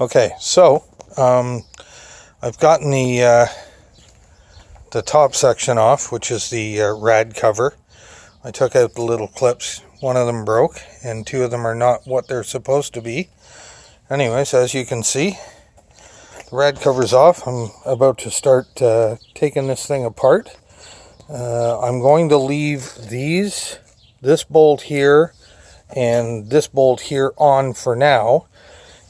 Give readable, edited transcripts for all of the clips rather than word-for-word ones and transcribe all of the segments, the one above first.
Okay, so I've gotten the top section off, which is the rad cover. I took out the little clips. One of them broke, and two of them are not what they're supposed to be. Anyways, as you can see, the rad cover's off. I'm about to start taking this thing apart. I'm going to leave this bolt here and this bolt here on for now.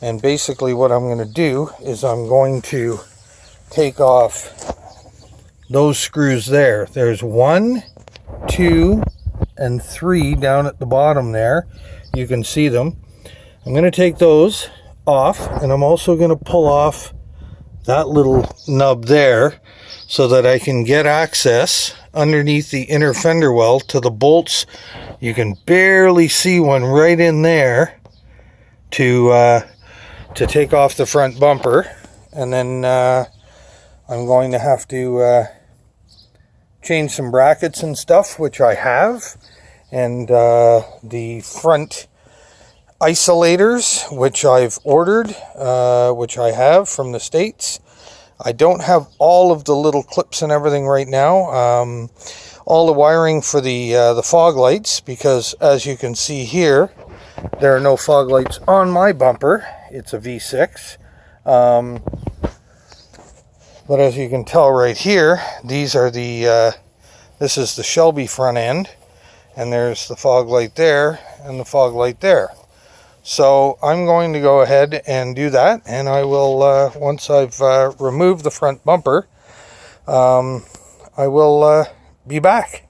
And basically what I'm going to do is I'm going to take off those screws there. There's 1, 2, and 3 down at the bottom there. You can see them. I'm going to take those off, and I'm also going to pull off that little nub there so that I can get access underneath the inner fender well to the bolts. You can barely see one right in there to take off the front bumper. And then I'm going to have to change some brackets and stuff, which I have, and the front isolators, which I've ordered, which I have from the States. I don't have all of the little clips and everything right now. All the wiring for the fog lights, because as you can see here, there are no fog lights on my bumper. It's a V6. But as you can tell right here, these are this is the Shelby front end, and there's the fog light there and the fog light there. So I'm going to go ahead and do that, and I will, once I've removed the front bumper, I will be back.